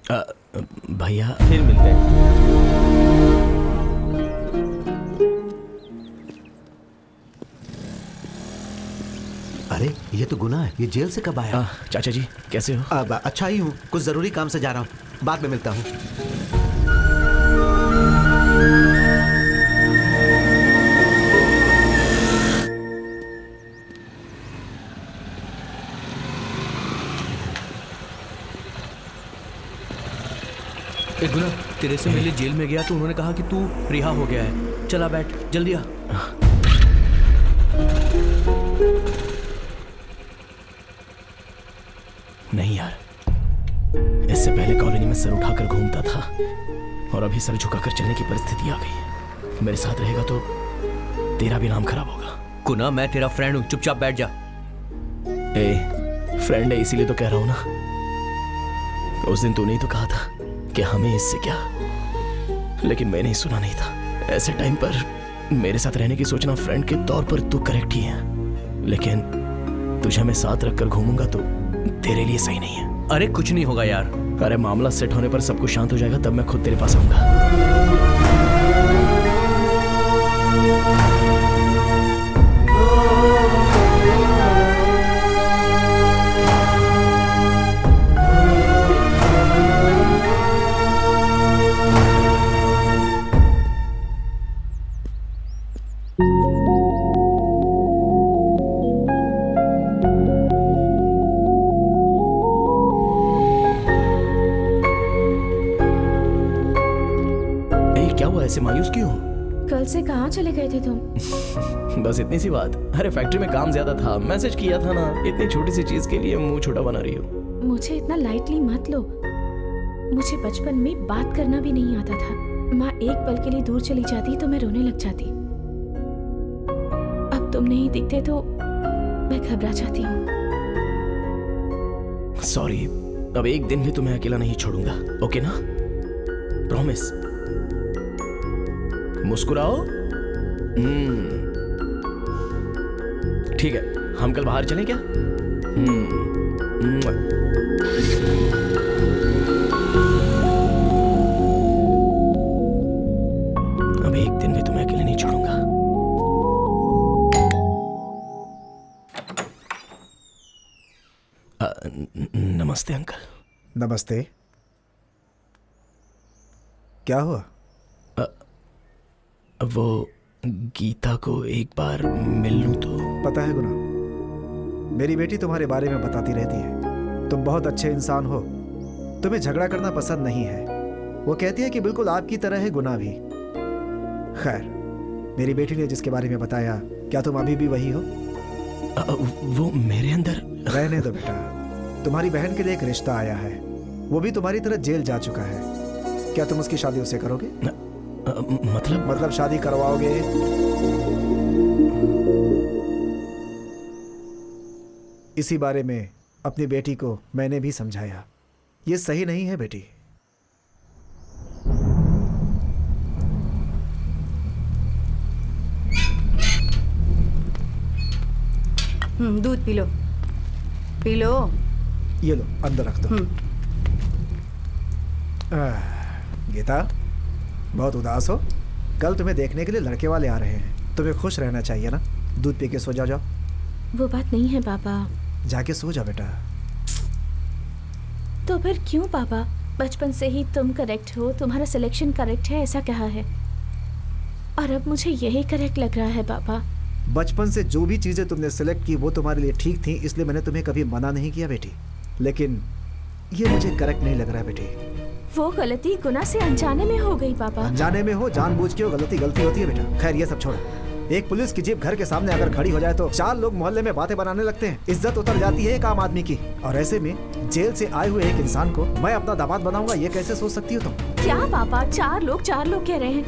भैया फिर मिलते हैं। अरे ये तो गुना है, ये जेल से कब आया? चाचा जी कैसे हो? अब अच्छा ही हूँ, कुछ जरूरी काम से जा रहा हूँ, बाद में मिलता हूँ। एक गुना, तेरे से मिलने जेल में गया तो उन्होंने कहा कि तू रिहा हो गया है। चला बैठ, जल्दी आ। नहीं यार, इससे पहले कॉलोनी में सर उठाकर घूमता था और अभी सर झुकाकर चलने की परिस्थिति आ गई है। मेरे साथ रहेगा तो तेरा भी नाम खराब होगा। गुना, मैं तेरा फ्रेंड हूँ, चुपचाप बैठ जा। फ्रेंड है इसीलिए तो कह रहा हूं ना। उस दिन तूने ही तो कहा था कि हमें इससे क्या, लेकिन मैंने ही सुना नहीं था। ऐसे टाइम पर मेरे साथ रहने की सोचना फ्रेंड के तौर पर तू करेक्ट ही है, लेकिन तुझे मैं साथ रखकर घूमूंगा तो तेरे लिए सही नहीं है। अरे कुछ नहीं होगा यार। अरे मामला सेट होने पर सब कुछ शांत हो जाएगा, तब मैं खुद तेरे पास आऊंगा। क्या हुआ, ऐसे मायूस क्यों? कल से कहाँ चले गए थे तुम? बस इतनी सी बात। अरे फैक्ट्री में काम ज्यादा था, मैसेज किया था ना। इतनी छोटी सी चीज के लिए मुंह छोटा बना रही हो। मुझे इतना लाइटली मत लो। मुझे बचपन में बात करना भी नहीं आता था। माँ एक पल के लिए दूर चली जाती तो मैं रोने लग जाती। अब तुम नहीं दिखते तो मैं घबरा जाती हूँ। सॉरी, अब एक दिन भी तुम्हें अकेला नहीं छोड़ूंगा, ओके ना? प्रॉमिस। मुस्कुराओ। ठीक है, हम कल बाहर चलें क्या? अब एक दिन भी तुम्हें अकेले नहीं छोड़ूंगा। नमस्ते अंकल। नमस्ते। क्या हुआ? वो गीता को एक बार मिल लूं तो? पता है गुना, मेरी बेटी तुम्हारे बारे में बताती रहती है। तुम बहुत अच्छे इंसान हो, तुम्हें झगड़ा करना पसंद नहीं है। वो कहती है कि बिल्कुल आपकी तरह है गुना भी। खैर, मेरी बेटी ने जिसके बारे में बताया, क्या तुम अभी भी वही हो? वो मेरे अंदर। रहने दो बेटा, तुम्हारी बहन के लिए एक रिश्ता आया है। वो भी तुम्हारी तरह जेल जा चुका है। क्या तुम उसकी शादी उससे करोगे? मतलब शादी करवाओगे? इसी बारे में अपनी बेटी को मैंने भी समझाया। ये सही नहीं है बेटी। दूध पी लो, पी लो। ये लो, अंदर रख दो। गीता, बहुत उदास हो? कल तुम्हें देखने के लिए लड़के वाले आ रहे हैं। तुम्हें खुश रहना चाहिए ना। दूध पी के सो जाओ। वो बात नहीं है पापा। जाके सो जा बेटा। तो फिर क्यों पापा? बचपन से ही तुम करेक्ट हो, तुम्हारा सिलेक्शन करेक्ट है, ऐसा कहा है, और अब मुझे यही करेक्ट लग रहा है पापा। बचपन से जो भी चीजें तुमने सिलेक्ट की वो तुम्हारे लिए ठीक थी, इसलिए मैंने तुम्हें कभी मना नहीं किया बेटी। लेकिन ये मुझे करेक्ट नहीं लग रहा है बेटी। वो गलती गुना से अनजाने में हो गई पापा। अनजाने में हो, जानबूझ के हो, गलती होती है बेटा। खैर ये सब छोड़ो। एक पुलिस की जीप घर के सामने अगर खड़ी हो जाए तो 4 लोग मोहल्ले में बातें बनाने लगते हैं। इज्जत उतर जाती है एक आम आदमी की। और ऐसे में जेल से आए हुए एक इंसान को मैं अपना दामाद बनाऊंगा, ये कैसे सोच सकती हो तुम? क्या पापा, 4 लोग कह रहे हैं?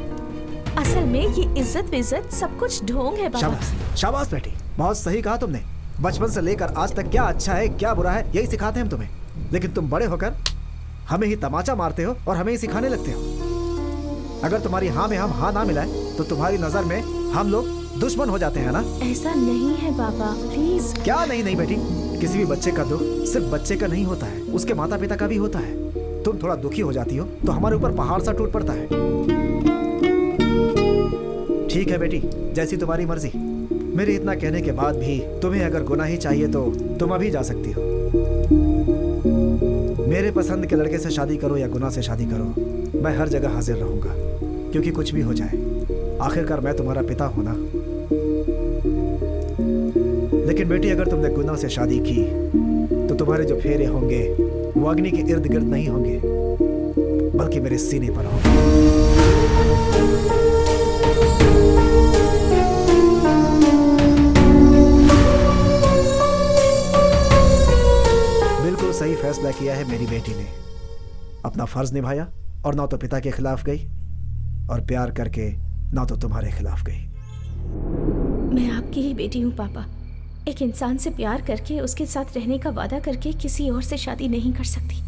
असल में ये इज्जत सब कुछ ढोंग है पापा। शाबाश शाबाश बेटी, बहुत सही कहा तुमने। बचपन से लेकर आज तक क्या अच्छा है क्या बुरा है यही सिखाते हैं हम तुम्हें, लेकिन तुम बड़े होकर हमें ही तमाचा मारते हो और हमें ही सिखाने लगते हो। अगर तुम्हारी हाँ में हम हाँ ना मिलाए तो तुम्हारी नजर में हम लोग दुश्मन हो जाते हैं ना? ऐसा नहीं है पापा, प्लीज। क्या नहीं बेटी, किसी भी बच्चे का दुख सिर्फ बच्चे का नहीं होता है, उसके माता पिता का भी होता है। तुम थोड़ा दुखी हो जाती हो तो हमारे ऊपर पहाड़ सा टूट पड़ता है। ठीक है बेटी, जैसी तुम्हारी मर्जी। मेरे इतना कहने के बाद भी तुम्हें अगर गुनाह ही चाहिए तो तुम अभी जा सकती हो। मेरे पसंद के लड़के से शादी करो या गुनाह से शादी करो, मैं हर जगह हाजिर रहूंगा, क्योंकि कुछ भी हो जाए आखिरकार मैं तुम्हारा पिता हूं ना। लेकिन बेटी, अगर तुमने गुनाह से शादी की तो तुम्हारे जो फेरे होंगे वो अग्नि के इर्द गिर्द नहीं होंगे, बल्कि मेरे सीने पर होंगे। बिल्कुल सही फैसला किया है मेरी बेटी ने। अपना फर्ज निभाया और ना तो पिता के खिलाफ गई और प्यार करके ना तो तुम्हारे खिलाफ गई। मैं आपकी ही बेटी हूँ पापा। एक इंसान से प्यार करके उसके साथ रहने का वादा करके किसी और से शादी नहीं कर सकती।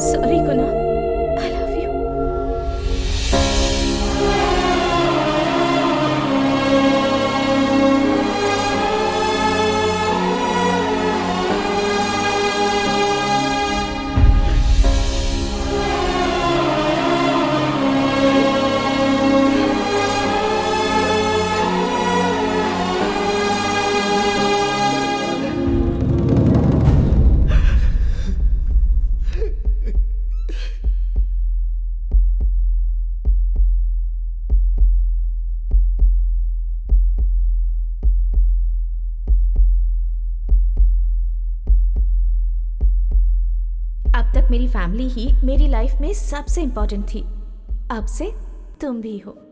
Sorry Guna, I love you. अब तक मेरी फैमिली ही मेरी लाइफ में सबसे इम्पोर्टेंट थी। अब से तुम भी हो।